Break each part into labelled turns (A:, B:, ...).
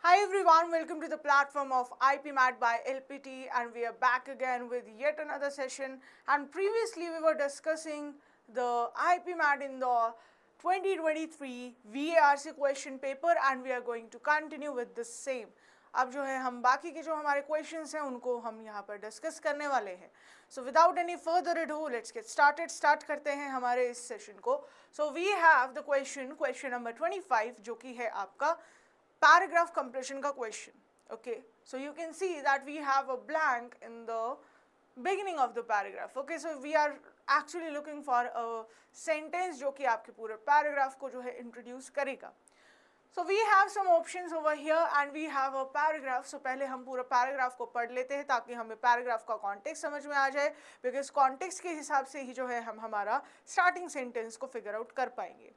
A: Hi everyone, welcome to the platform of IPMAT by LPT, and we are back again with yet another session. And previously we were discussing the IPMAT in the 2023 VARC question paper, and we are going to continue with the same. अब जो है हम बाकी के जो हमारे questions हैं उनको हम यहाँ पर डिस्कस करने वाले हैं. So without any further ado let's get started करते हैं हमारे इस सेशन को. So we have the question number 25 जो कि है आपका paragraph completion ka question. Okay, so you can see that we have a blank in the beginning of the paragraph. Okay, so we are actually looking for a sentence जो कि आपके पूरे paragraph को जो है introduce करेगा. So we have some options over here and we have a paragraph. So पहले हम पूरा paragraph को पढ़ लेते हैं ताकि हमें paragraph का context समझ में आ जाए, because context के हिसाब से ही जो है हम हमारा starting sentence को figure out कर पाएंगे.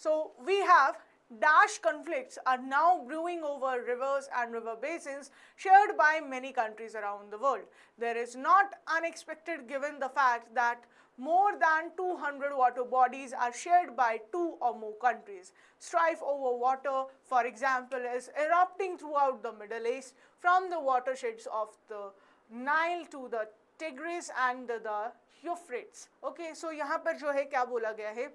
A: So we have dash conflicts are now brewing over rivers and river basins shared by many countries around the world. There is not unexpected given the fact that more than 200 water bodies are shared by 2 or more countries. Strife over water, for example, is erupting throughout the Middle East, from the watersheds of the Nile to the Tigris and the Euphrates. Okay, so यहाँ पर जो है क्या बोला गया है,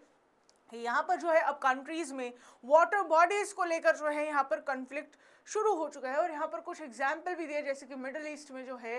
A: यहाँ पर जो है अब कंट्रीज़ में वाटर बॉडीज़ को लेकर जो है यहाँ पर कन्फ्लिक्ट शुरू हो चुका है, और यहाँ पर कुछ एग्जाम्पल भी दिए जैसे कि मिडल ईस्ट में जो है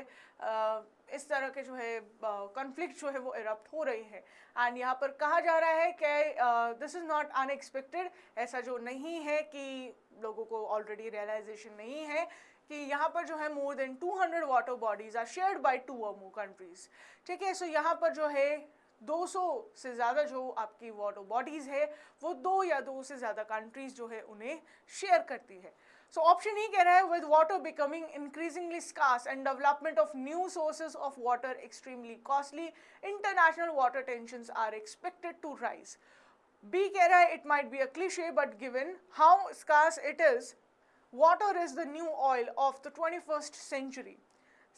A: इस तरह के जो है कन्फ्लिक्ट जो है वो इरप्ट हो रही है. एंड यहाँ पर कहा जा रहा है कि दिस इज़ नॉट अनएक्सपेक्टेड, ऐसा जो नहीं है कि लोगों को ऑलरेडी रियलाइजेशन नहीं है कि यहाँ पर जो है more than 200 water bodies are shared by 2 और मोर कंट्रीज़. ठीक है, सो यहाँ पर जो है 200 से ज़्यादा जो आपकी वाटर बॉडीज़ है वो 2 या 2 से ज़्यादा कंट्रीज़ जो है उन्हें शेयर करती है. सो ऑप्शन ही कह रहा है with water becoming increasingly scarce and development of new sources of water extremely costly, international water tensions are expected to rise. B कह रहा है it might be a cliche but given how scarce it is, water is the new oil of the 21st century.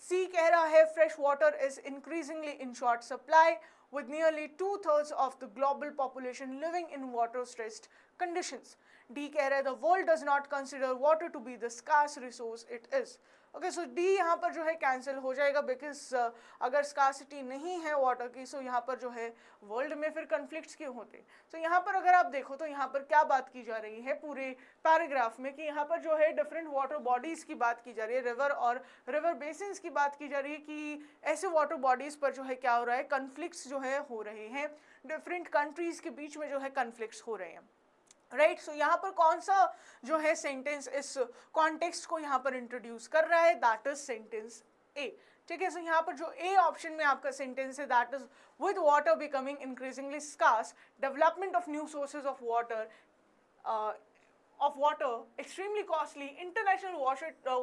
A: C कह रहा है fresh water is increasingly in short supply with nearly 2/3 of the global population living in water stressed conditions. D कह रहा है the world does not consider water to be the scarce resource it is. Okay, so D यहाँ पर जो है cancel हो जाएगा, because अगर स्कार्सिटी नहीं है वाटर की, सो यहाँ पर जो है वर्ल्ड में फिर कन्फ्लिक्ट्स क्यों होते. सो यहाँ पर अगर आप देखो तो यहाँ पर क्या बात की जा रही है पूरे पैराग्राफ में कि यहाँ पर जो है डिफरेंट वाटर बॉडीज़ की बात की जा रही है, रिवर और रिवर बेसिन्स की बात की जा रही है कि ऐसे वाटर बॉडीज़ पर जो है क्या हो रहा है, कन्फ्लिक्ट्स जो है हो रहे हैं, डिफरेंट कंट्रीज़ के बीच में जो है कन्फ्लिक्ट्स हो रहे हैं. राइट, सो यहाँ पर कौन सा जो है सेंटेंस इस कॉन्टेक्स्ट को यहाँ पर इंट्रोड्यूस कर रहा है, दैट इज सेंटेंस ए. ठीक है, सो यहाँ पर जो ए ऑप्शन में आपका सेंटेंस है that is with water becoming increasingly scarce, development of new sources of water extremely costly, international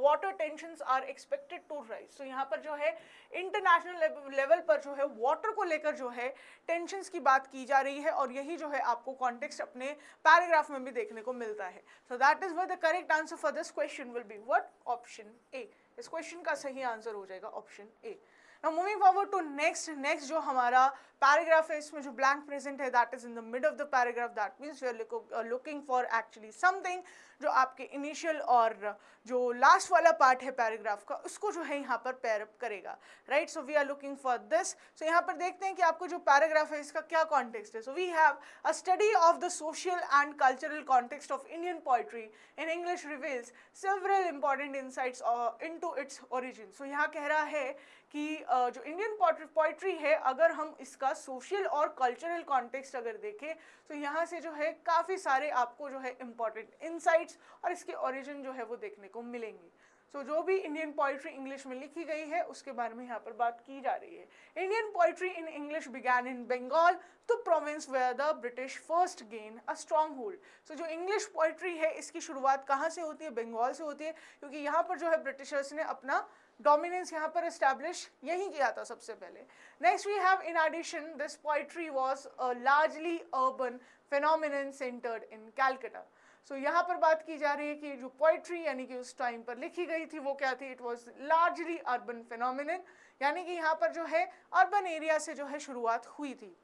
A: water tensions are expected to rise. So यहाँ पर जो है इंटरनेशनल लेवल पर जो है वाटर को लेकर जो है टेंशंस की बात की जा रही है, और यही जो है आपको कॉन्टेक्स्ट अपने पैराग्राफ में भी देखने को मिलता है. So that is what the correct answer for this question will be what, option ए. इस क्वेश्चन का सही आंसर हो जाएगा option A. Now moving forward to next जो हमारा पैराग्राफ है, इसमें जो ब्लैंक प्रेजेंट है that is in the mid of the paragraph, that means we are looking for actually something जो आपके इनिशियल और जो लास्ट वाला पार्ट है पैराग्राफ का उसको जो है यहाँ पर पेयर अप करेगा. Right, so we are looking for this. So यहाँ पर देखते हैं कि आपको जो पैराग्राफ है इसका क्या कॉन्टेक्स्ट है. So we have a study of the social and cultural context of Indian poetry in English reveals several important insights into its origin. So यहाँ कह रहा है कि जो इंडियन पोइट्री है अगर हम इसका सोशल और कल्चरल कॉन्टेक्स्ट अगर देखें तो यहाँ से जो है काफ़ी सारे आपको जो है इम्पॉर्टेंट इंसाइट्स और इसके ओरिजिन जो है वो देखने को मिलेंगी. सो जो भी इंडियन पोइट्री इंग्लिश में लिखी गई है उसके बारे में यहाँ पर बात की जा रही है. Indian poetry in English began in Bengal, the province where the British first gain a strong hold. So जो इंग्लिश पोइट्री है इसकी शुरुआत कहाँ से होती है, बंगाल से होती है, क्योंकि यहाँ पर जो है ब्रिटिशर्स ने अपना डोमिनेंस यहाँ पर एस्टैब्लिश यही किया था सबसे पहले. Next we have in addition this poetry was a largely urban phenomenon centred in Calcutta. So यहाँ पर बात की जा रही है कि जो पोइट्री यानी कि उस टाइम पर लिखी गई थी वो क्या थी, it was largely urban phenomenon, यानी कि यहाँ पर जो है अर्बन एरिया से जो है शुरुआत हुई थी.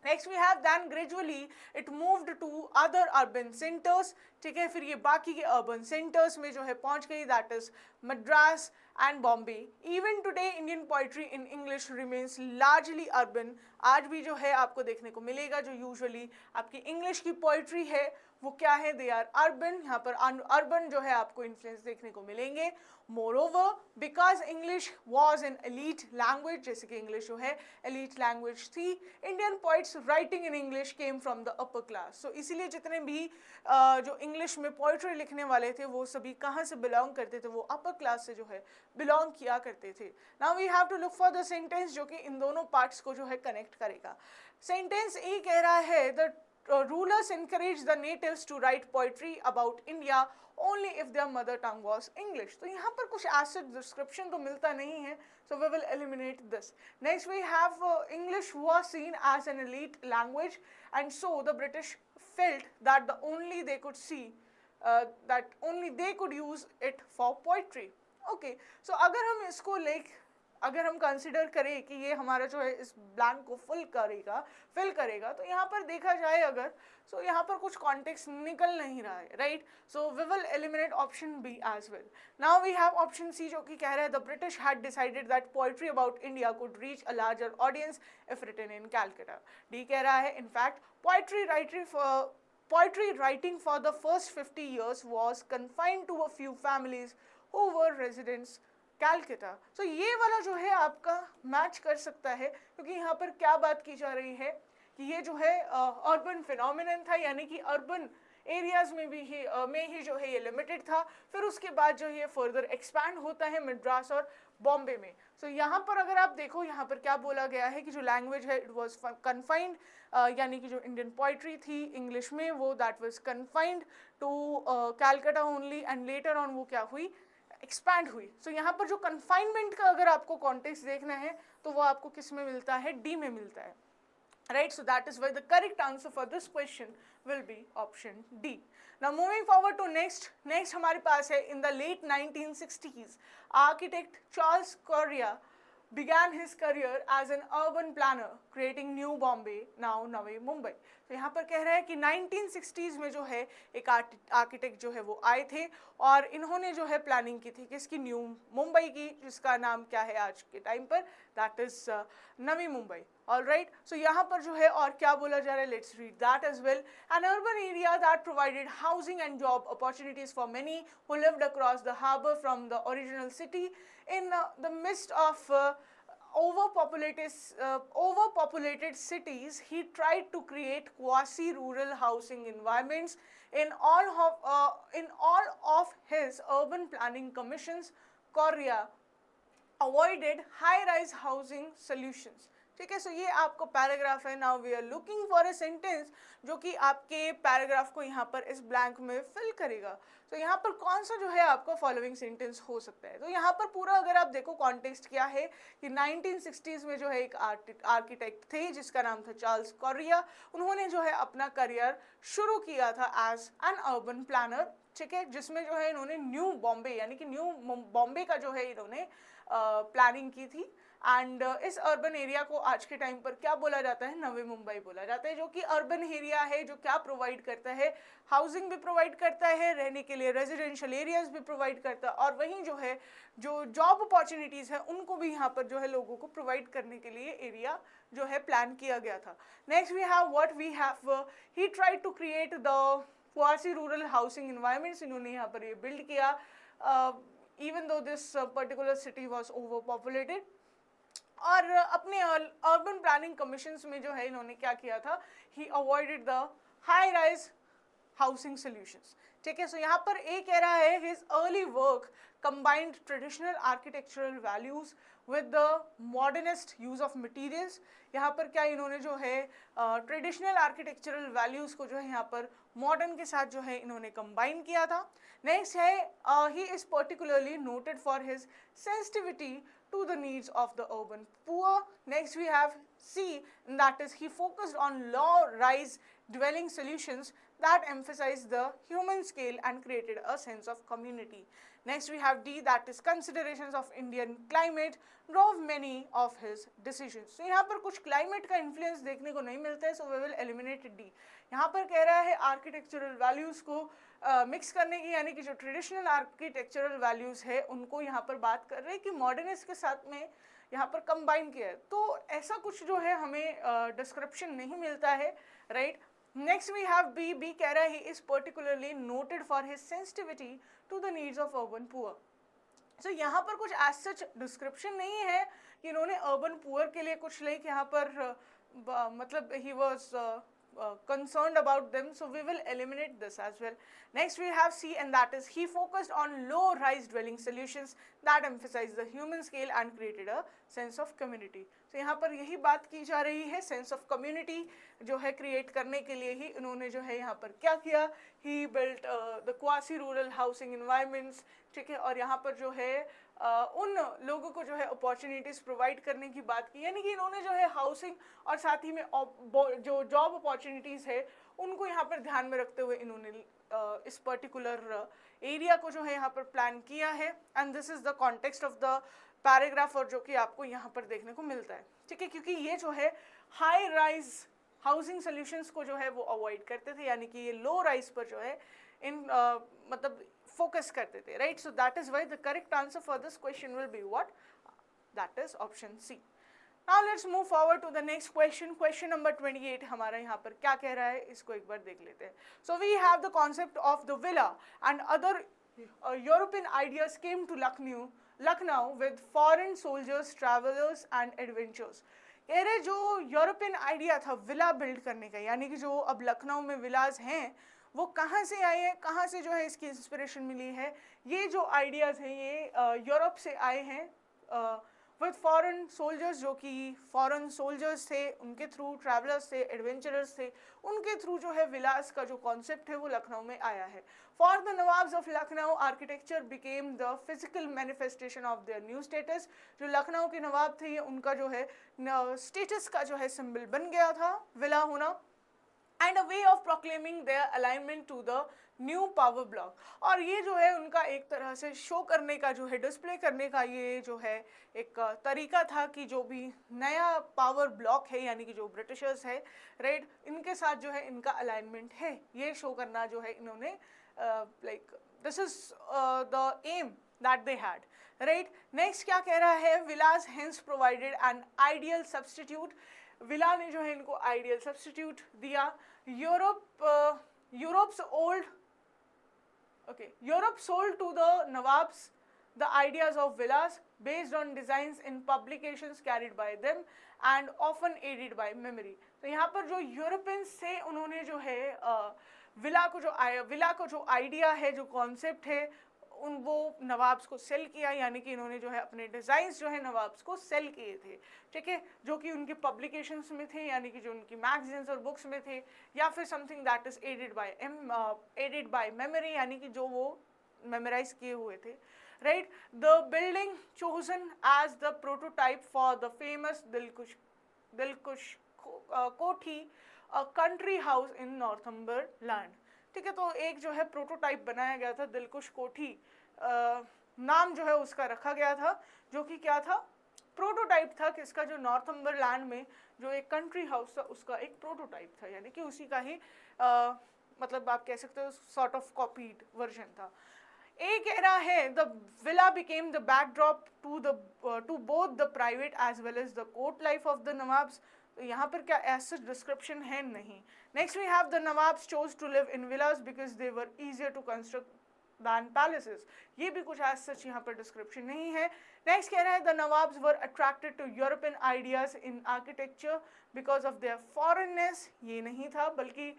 A: Next we have then gradually it moved to other urban centres, ठीक है, फिर ये बाकी के अर्बन सेंटर्स में जो है पहुंच गई, that is Madras and Bombay. Even today Indian poetry in English remains largely urban. आज भी जो है आपको देखने को मिलेगा जो यूजुअली आपकी इंग्लिश की पोइट्री है वो क्या है, दे आर अर्बन. यहाँ पर अर्बन जो है आपको इन्फ्लुएंस देखने को मिलेंगे. Moreover because English was an elite language, जैसे कि इंग्लिश जो है एलीट लैंग्वेज थी, Indian poets writing in English came from the upper class. So इसीलिए जितने भी जो इंग्लिश में पोइट्री लिखने वाले थे वो सभी कहाँ से बिलोंग करते थे, वो अपर क्लास से जो है बिलोंग किया करते थे. Now we have to look for the sentence जो कि इन दोनों पार्ट्स को जो है कनेक्ट करेगा. सेंटेंस ए कह रहा है the rulers encouraged the natives to write poetry about India only if their mother tongue was English. तो यहाँ पर कुछ ऐसे डिस्क्रिप्शन तो मिलता नहीं है, so we will eliminate this. Next we have English was seen as an elite language and so the British felt that they could see that only they could use it for poetry. Okay, so अगर हम इसको अगर हम consider करें कि ये हमारा जो है इस ब्लैंक को फिल करेगा तो यहाँ पर देखा जाए अगर, सो यहाँ पर कुछ कॉन्टेक्स्ट निकल नहीं रहा है, right. So we will eliminate option B as well. Now we have option C जो कि कह रहा है the British had decided that poetry about India could reach a larger audience if written in Calcutta. D कह रहा है in fact poetry writing for the first 50 years was confined to a few families who were residents Calcutta. So ये वाला जो है आपका match कर सकता है क्योंकि यहाँ पर क्या बात की जा रही है कि ये जो है अर्बन फिनोमिनन था, यानी कि अर्बन एरियाज में ही जो है ये लिमिटेड था, फिर उसके बाद जो ये फर्दर एक्सपैंड होता है मद्रास और बॉम्बे में. सो यहाँ पर अगर आप देखो यहाँ पर क्या बोला गया है कि जो लैंग्वेज है इट वाज कन्फाइंड, यानी कि जो इंडियन पोइट्री थी इंग्लिश में वो that was confined to Calcutta only and later on वो क्या हुई, एक्सपैंड हुई. सो यहाँ पर जो कन्फाइनमेंट का अगर आपको कॉन्टेक्स्ट देखना है तो वो आपको किस में मिलता है, डी में मिलता है, right. So that is why the correct answer for this question will be option D. Now moving forward to next हमारे पास है in the late 1960s architect Charles Correa began his career as an urban planner creating New Bombay, now Navi Mumbai. तो यहाँ पर कह रहा है कि 1960s में जो है एक आर्किटेक्ट जो है वो आए थे और इन्होंने जो है प्लानिंग की थी किसकी, न्यू मुंबई की, जिसका नाम क्या है आज के टाइम पर, that is Navi Mumbai. All right. So यहाँ पर जो है और क्या बोला जा रहा है, let's read that as well. An urban area that provided housing and job opportunities for many who lived across the harbour from the original city in the midst of overpopulated cities. He tried to create quasi-rural housing environments in all of his urban planning commissions. Correa avoided high-rise housing solutions. ठीक है. सो ये आपको paragraph है. Now we are looking for a sentence जो कि आपके paragraph को यहाँ पर इस ब्लैंक में फिल करेगा. तो यहाँ पर कौन सा जो है आपका फॉलोइंग सेंटेंस हो सकता है. तो यहाँ पर पूरा अगर आप देखो कॉन्टेक्स्ट क्या है कि 1960s में जो है एक आर्किटेक्ट थे जिसका नाम था चार्ल्स कोरिया. उन्होंने जो है अपना करियर शुरू किया था एज एन अर्बन प्लानर, ठीक है, जिसमें जो है इन्होंने न्यू बॉम्बे यानी कि न्यू बॉम्बे का जो है इन्होंने प्लानिंग की थी. एंड इस अर्बन एरिया को आज के टाइम पर क्या बोला जाता है, नवी मुंबई बोला जाता है, जो कि अर्बन एरिया है जो क्या प्रोवाइड करता है, हाउसिंग भी प्रोवाइड करता है, रहने के लिए रेजिडेंशियल एरियाज भी प्रोवाइड करता है और वहीं जो है जो जॉब अपॉर्चुनिटीज़ है उनको भी यहाँ पर जो है लोगों को प्रोवाइड करने के लिए एरिया जो है प्लान किया गया था. Next we have what we have, he tried to create the quasi rural housing environments. इन्होंने यहाँ पर ये बिल्ड किया even though this particular city was over populated. और अपने अर्बन प्लानिंग कमीशंस में जो है इन्होंने क्या किया था, he avoided the high rise housing solutions. ठीक है. सो यहाँ पर ए कह रहा है his early work combined traditional architectural values with the modernist use of materials. यहाँ पर क्या इन्होंने जो है ट्रेडिशनल आर्किटेक्चरल वैल्यूज़ को जो है यहाँ पर मॉडर्न के साथ जो है इन्होंने कंबाइन किया था. नेक्स्ट है he is particularly noted for his sensitivity to the needs of the urban poor. Next we have C, and that is he focused on low rise dwelling solutions that emphasized the human scale and created a sense of community. Next we have D, that is considerations of Indian climate drove many of his decisions. So यहाँ पर कुछ climate का influence देखने को नहीं मिलता है, so we will eliminate D. यहाँ पर कह रहा है architectural values को मिक्स करने की, यानी कि जो ट्रेडिशनल आर्किटेक्चरल वैल्यूज़ है उनको यहाँ पर बात कर रहे हैं कि मॉडर्निस्ट के साथ में यहाँ पर कंबाइन किया है. तो ऐसा कुछ जो है हमें डिस्क्रिप्शन नहीं मिलता है, right. Next we have B. B कह रहा है he is particularly noted for his sensitivity to the needs of urban poor. So यहाँ पर कुछ एज सच डिस्क्रिप्शन नहीं है कि इन्होंने अर्बन पुअर के लिए कुछ लाइक यहाँ पर मतलब he was concerned about them, so we will eliminate this as well. Next we have C, and that is he focused on low rise dwelling solutions that emphasize the human scale and created a sense of community. So यहाँ पर यही बात की जा रही है, sense of community जो है create करने के लिए ही इन्होंने जो है यहाँ पर क्या किया, he built the quasi rural housing environments, ठीक है. और यहाँ पर जो है उन लोगों को जो है अपॉर्चुनिटीज़ प्रोवाइड करने की बात की, यानी कि इन्होंने जो है हाउसिंग और साथ ही में जो जॉब अपॉर्चुनिटीज़ है उनको यहाँ पर ध्यान में रखते हुए इन्होंने इस पर्टिकुलर एरिया को जो है यहाँ पर प्लान किया है. And this is the context of the paragraph, और जो कि आपको यहाँ पर देखने को मिलता है, ठीक है. क्योंकि ये जो है हाई राइज हाउसिंग सोल्यूशंस को जो है वो अवॉइड करते थे, यानी कि ये लो राइज पर जो है इन मतलब focus करते थे, right. So that is why the correct answer for this question will be what? That is option C. Now let's move forward to the next question. Question number 28 हमारा यहाँ पर क्या कह रहा है, इसको एक बार देख लेते हैं. So we have the concept of the villa and other European ideas came to Lucknow with foreign soldiers, travelers and adventurers. कह रहे जो यूरोपियन आइडिया था विला बिल्ड करने का, यानी कि जो अब लखनऊ में विलाज हैं वो कहाँ से आए हैं, कहाँ से जो है इसकी इंस्पिरेशन मिली है. ये जो आइडियाज़ हैं ये यूरोप से आए हैं विद फॉरेन सोल्जर्स, जो कि फॉरेन सोल्जर्स थे, उनके थ्रू ट्रैवलर्स थे, एडवेंचरर्स थे, उनके थ्रू जो है विलास का जो कॉन्सेप्ट है वो लखनऊ में आया है. For the nawabs of Lucknow architecture became the physical manifestation of their new status. जो लखनऊ के नवाब थे ये उनका जो है स्टेटस का जो है सिंबल बन गया था विला होना. And a way of proclaiming their alignment to the new power bloc. और ये जो है उनका एक तरह से शो करने का जो है डिस्प्ले करने का ये जो है एक तरीका था कि जो भी नया पावर ब्लॉक है, यानी कि जो ब्रिटिशर्स है, राइट, इनके साथ जो है इनका अलाइनमेंट है, ये शो करना जो है इन्होंने like this is the aim that they had, right. Next क्या कह रहा है, villas hence provided an ideal substitute. Villa ने जो है इनको आइडियल सब्स्टिट्यूट दिया. Europe's Europe sold to the Nawabs the ideas of villas based on designs in publications carried by them and often aided by memory. तो यहाँ पर जो Europeans थे उन्होंने जो है विला को जो आइडिया है, जो कॉन्सेप्ट है, वो नवाब्स को सेल किया, यानी कि इन्होंने जो है अपने डिज़ाइंस जो है नवाब्स को सेल किए थे, ठीक है, जो कि उनकी पब्लिकेशंस में थे, यानी कि जो उनकी मैगजीन्स और बुक्स में थे, या फिर something that is aided by memory, यानी कि जो वो मेमोराइज किए हुए थे, right. The building chosen as the prototype for the famous Dilkush Kothi, a country house in Northumberland. ठीक है, तो एक जो है प्रोटोटाइप बनाया गया था, दिलकुश कोठी नाम जो है उसका रखा गया था, जो कि क्या था, प्रोटोटाइप था किसका, जो नॉर्थम्बरलैंड में जो एक कंट्री हाउस था उसका एक प्रोटोटाइप था, यानी कि उसी का ही मतलब आप कह सकते हो सॉर्ट ऑफ कॉपीड वर्जन था. ए कह रहा है the villa became the backdrop to both the private as well as the court life of the nawabs. तो यहाँ पर क्या ऐसा डिस्क्रिप्शन है नहीं. Next we have the nawabs chose to live in villas because they were easier to construct than palaces. ये भी कुछ ऐसा सच यहाँ पर डिस्क्रिप्शन नहीं है. नेक्स्ट कह रहा है the nawabs were attracted to European ideas in architecture because of their foreignness. ये नहीं था, बल्कि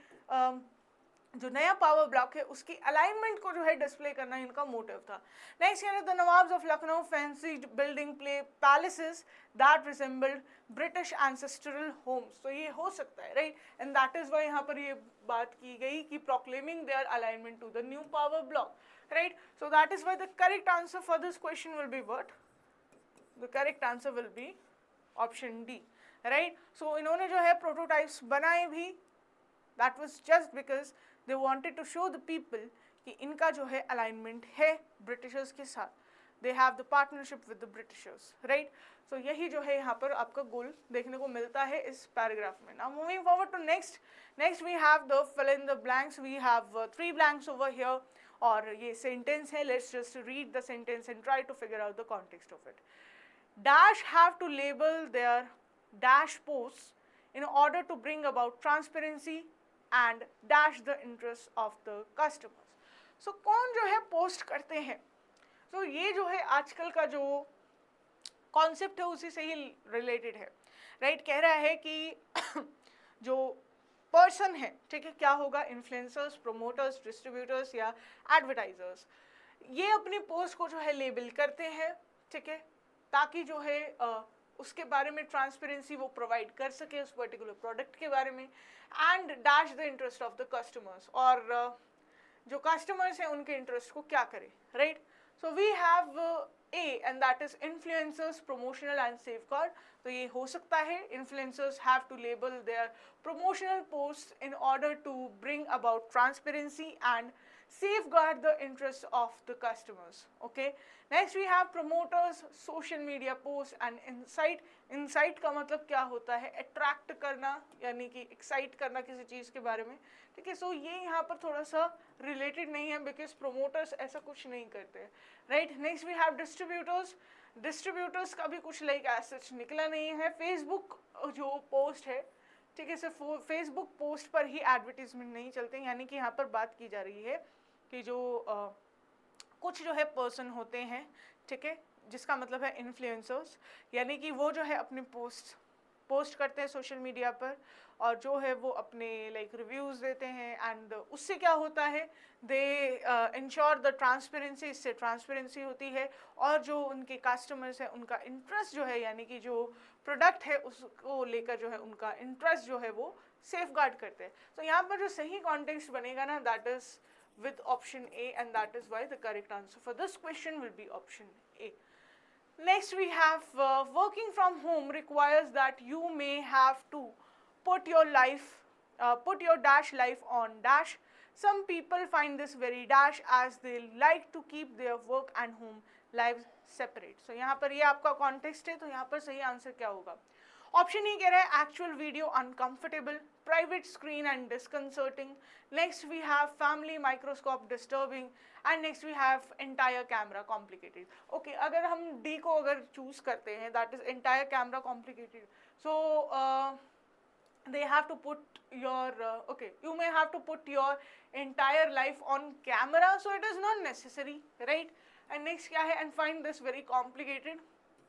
A: जो नया पावर ब्लॉक है उसकी अलाइनमेंट को जो है डिस्प्ले करना इनका मोटिव था. नेक्स्ट कह रहे the nawabs of Lucknow fancied building palaces that resembled British ancestral homes. तो ये हो सकता है, right, and that is why यहाँ पर ये बात की गई कि proclaiming their alignment to the new power block, right. So that is why the correct answer for this question will be what, the correct answer will be option D, right. So इन्होंने जो है prototypes बनाए भी, that was just because they wanted to show the people कि इनका जो है alignment है ब्रिटिशर्स के साथ, they have the partnership with the Britishers, right. So यही जो है यहाँ पर आपका गोल देखने को मिलता है इस पैराग्राफ में। Now moving forward to next we have the fill in the blanks, we have 3 blanks over here, और ये सेंटेंस है, let's just read the sentence and try to figure out the context of it. Dash have to label their dash posts in order to bring about transparency and dash the interest of the customers. So कौन जो है post करते हैं, so ये जो है आजकल का जो कॉन्सेप्ट है उसी से ही रिलेटेड है, राइट। कह रहा है कि जो पर्सन है, ठीक है, क्या होगा, इन्फ्लुएंसर्स, प्रोमोटर्स, डिस्ट्रीब्यूटर्स या एडवर्टाइजर्स, ये अपनी पोस्ट को जो है लेबल करते हैं, ठीक है, ताकि जो है उसके बारे में ट्रांसपेरेंसी वो प्रोवाइड कर सके उस पर्टिकुलर प्रोडक्ट के बारे में, and dash the interest of the customers, और जो कस्टमर्स हैं उनके इंटरेस्ट को क्या करे, right. So we have A and that is influencers, promotional and safeguard. तो ये हो सकता है influencers have to label their promotional post in order to bring about transparency and safeguard the interests of the customers. Okay, next we have promoters, social media posts and insight. Insight का मतलब क्या होता है, attract करना, यानी कि excite करना किसी चीज़ के बारे में, ठीक है। सो ये यहाँ पर थोड़ा सा related नहीं है, because promoters ऐसा कुछ नहीं करते, right। next we have distributors. distributors का भी कुछ like as such निकला नहीं है। Facebook जो पोस्ट है, ठीक है, सिर्फ फेसबुक पोस्ट पर ही एडवर्टीजमेंट नहीं चलते, यानी कि यहाँ पर बात की जा रही है कि जो कुछ जो है पर्सन होते हैं, ठीक है, जिसका मतलब है इन्फ्लुएंसर्स, यानी कि वो जो है अपने पोस्ट करते हैं सोशल मीडिया पर, और जो है वो अपने लाइक रिव्यूज़ देते हैं, एंड उससे क्या होता है, दे इंश्योर द ट्रांसपेरेंसी, इससे ट्रांसपेरेंसी होती है, और जो उनके कस्टमर्स हैं उनका इंटरेस्ट जो है, यानी कि जो प्रोडक्ट है उसको लेकर जो है उनका इंटरेस्ट जो है वो सेफगार्ड करते हैं। तो यहाँ पर जो सही कॉन्टेक्स्ट बनेगा ना, that is with option A, and that is why the correct answer for this question will be option A. Next we have working from home requires that you may have to put your dash life on dash. Some people find this very dash as they like to keep their work and home lives separate. So यहाँ पर ये आपका context है, तो यहाँ पर सही answer क्या होगा। ऑप्शन ई कह रहा है actual video uncomfortable, private screen and disconcerting, next we have family microscope disturbing, and next we have entire camera complicated. Okay, अगर हम डी को अगर चूज करते हैं, that is entire camera complicated, so they have to put your you may have to put your entire life on camera, so it is not necessary, right। and next क्या है, and find this very complicated।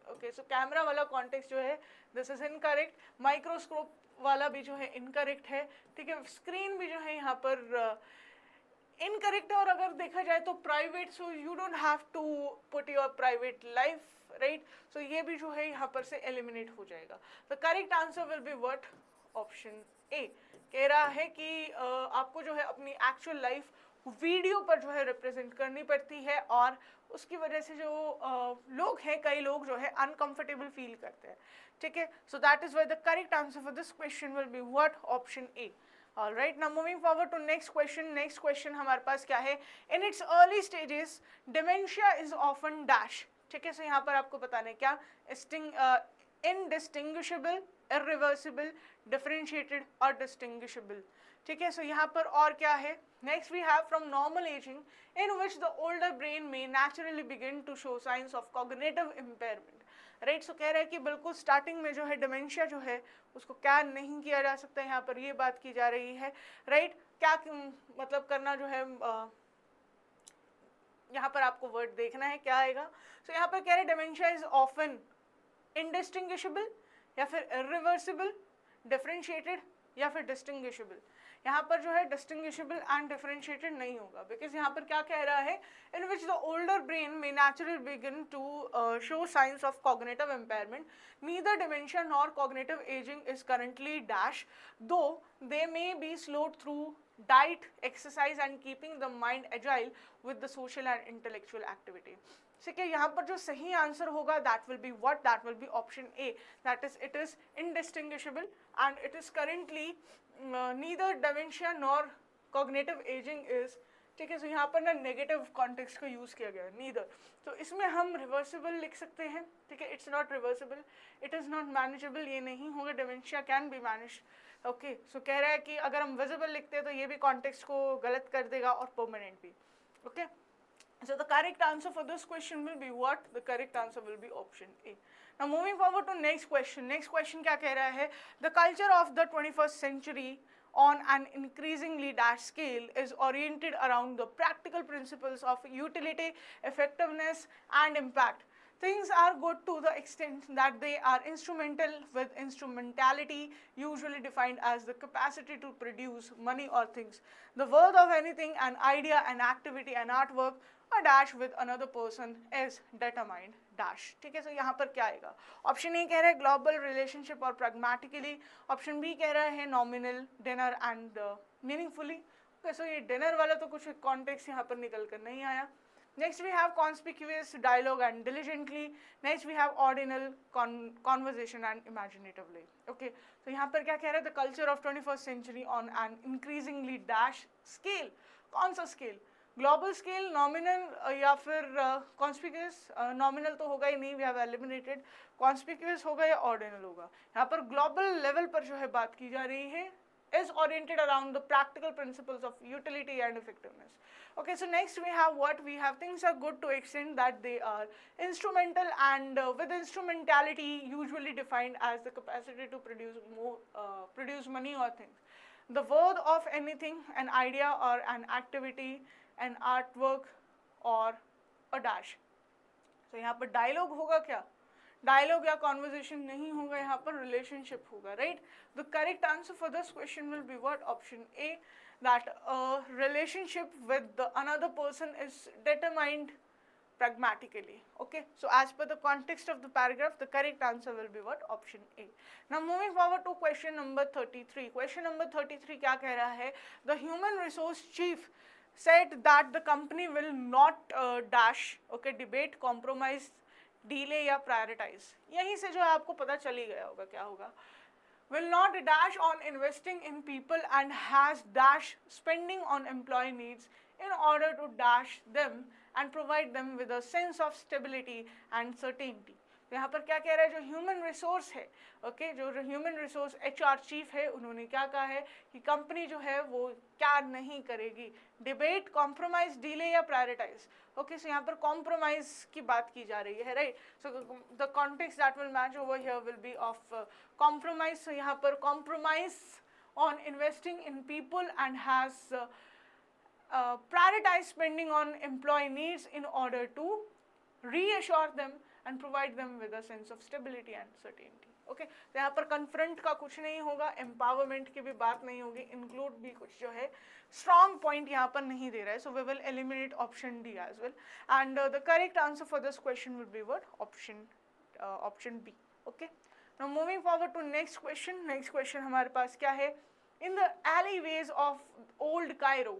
A: Okay, so camera वाला context जो है this is incorrect, microscope वाला भी जो है incorrect है, ठीक है, स्क्रीन भी जो है यहाँ पर इनकरेक्ट है, और अगर देखा जाए तो private, so you don't have to put your private life, right. So ये भी जो है यहाँ पर से एलिमिनेट हो जाएगा। The correct answer will be what, option ए। कह रहा है कि आपको जो है अपनी एक्चुअल लाइफ वीडियो पर जो है रिप्रेजेंट करनी पड़ती है, और उसकी वजह से जो लोग हैं, कई लोग जो है अनकंफर्टेबल फील करते हैं, ठीक है। So that is why the correct answer for this question will be what, option A. Alright, now moving forward to next question. Next question हमारे पास क्या है, in its early stages dementia is often dash, ठीक है। सो यहाँ पर आपको बताना है क्या, इनडिस्टिंग्विशेबल, इरिवर्सिबल, डिफरेंशिएटेड और डिस्टिंग्विशेबल, ठीक है। सो यहाँ पर और क्या है, next we have from normal ageing in which the older brain में naturally begin to show science of cognitive impairment, right. So कह रहा है कि बिल्कुल स्टार्टिंग में जो है डिमेंशिया जो है उसको क्या नहीं किया जा सकता, यहाँ पर ये बात की जा रही है, राइट। क्या मतलब करना जो है, यहाँ पर आपको वर्ड देखना है क्या आएगा। सो यहाँ पर कह रहे डिमेंशिया इज ऑफन इनडिस्टिंग्विशेबल, या फिर इरिवर्सिबल, डिफरेंशिएटेड, या फिर डिस्टिंग्विशेबल। यहाँ पर जो है डिस्टिंग्विशेबल एंड डिफरेंशिएटेड नहीं होगा, बिकॉज यहाँ पर क्या कह रहा है, in which the older brain में naturally begin to show science of cognitive impairment, neither dementia nor cognitive aging is currently dash, though they may be slowed through diet, exercise and keeping the mind agile with the social and intellectual activity। ठीक है, यहाँ पर जो सही answer होगा that will be what, that will be option A, that is it is indistinguishable and it is currently neither dementia nor cognitive aging is, ठीक है, सो यहाँ पर ना नेगेटिव कॉन्टेक्स्ट को यूज़ किया गया है, नीदर, तो इसमें हम रिवर्सिबल लिख सकते हैं, ठीक है, it's not reversible, it is not manageable, ये नहीं होगा, dementia can be manage, okay, so कह रहा है कि अगर हम विजिबल लिखते हैं तो ये भी कॉन्टेक्स्ट को गलत कर देगा और परमानेंट भी, okay. So the correct answer for this question will be what? The correct answer will be option A. Now moving forward to next question. Next question क्या कह रहा है? The culture of the 21st century on an increasingly dash scale is oriented around the practical principles of utility, effectiveness and impact. Things are good to the extent that they are instrumental, with instrumentality usually defined as the capacity to produce money or things, the worth of anything, an idea, an activity, an artwork, a dash with another person is determined dash. ठीक है, so यहाँ पर क्या आएगा? Option A कह रहा है global relationship और प्रैग्मेटिकली, ऑप्शन बी कह रहा है nominal, dinner and meaningfully. Okay, so ये डिनर वाला तो कुछ कॉन्टेक्स्ट यहाँ पर निकल कर नहीं आया. Next we have conspicuous, dialogue and diligently. Next we have ordinal, conversation and imaginatively. Okay, so यहाँ पर क्या कह रहा है? The culture of 21st century on an increasingly dash scale. कौन सा scale? ग्लोबल स्केल, नॉमिनल या फिर कॉन्स्पिक्यूअस? नॉमिनल तो होगा ही नहीं, वी हैव एलिमिनेटेड. कॉन्स्पिक्यूअस होगा या ऑर्डिनल होगा? यहाँ पर ग्लोबल लेवल पर जो है बात की जा रही है, is oriented around the practical principles of utility and effectiveness. Okay, so next we have what we have, things are good to extent that they are instrumental and with instrumentality usually defined as the capacity to produce money or things, the worth of anything, an idea or an activity, an artwork or a dash. So यहाँ पर dialogue होगा क्या? Dialogue या conversation नहीं होगा, यहाँ पर relationship होगा, right. The correct answer for this question will be what? Option A, that relationship with another person is determined pragmatically. Okay, so as per the context of the paragraph, the correct answer will be what? Option A. Now moving forward to question number 33. Question number 33 क्या कह रहा है? The human resource chief said that the company will not dash, okay, debate, compromise, delay या prioritise. यहीं से जो है आपको पता चल ही गया होगा क्या होगा. will not dash on investing in people and has dash spending on employee needs in order to dash them and provide them with a sense of stability and certainty. यहाँ पर क्या कह रहा है? जो ह्यूमन रिसोर्स है, okay, जो human resource HR chief है, उन्होंने क्या कहा है कि कंपनी जो है वो क्या नहीं करेगी? डिबेट, कॉम्प्रोमाइज, डीले या प्रायोरिटाइज. ओके, सो यहाँ पर कॉम्प्रोमाइज की बात की जा रही है, right. So the context that will match over here will be of compromise. So यहाँ पर compromise on investing in people and has prioritise spending on employ needs in order to reassure them and provide them with a sense of stability and certainty. Okay, तो यहाँ पर confront का कुछ नहीं होगा, empowerment की भी बात नहीं होगी, include भी कुछ जो है strong point यहाँ पर नहीं दे रहा है, so we will eliminate option D as well, and the correct answer for this question would be what? Option B. Okay, now moving forward to next question. Next question हमारे पास क्या है? In the alleyways of old Cairo,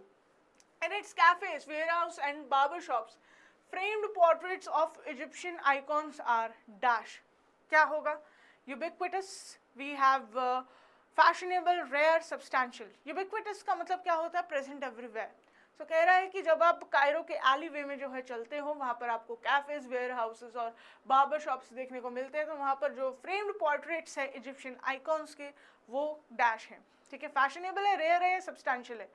A: in its cafes, warehouse and barber shops, framed portraits of Egyptian icons are dash. क्या होगा? Ubiquitous, we have fashionable, rare, substantial. Ubiquitous का मतलब क्या होता है? Present everywhere. So कह रहा है कि जब आप कायरो के एली वे में जो है चलते हो, वहाँ पर आपको कैफेज, वेयर हाउसेज और बार्बर शॉप्स देखने को मिलते हैं. तो वहाँ पर जो फ्रेम्ड पोर्ट्रेट्स है इजिप्शियन आइकॉन्स के, वो डैश हैं. ठीक है, फैशनेबल है, रेयर है, सब्सटैंशियल है.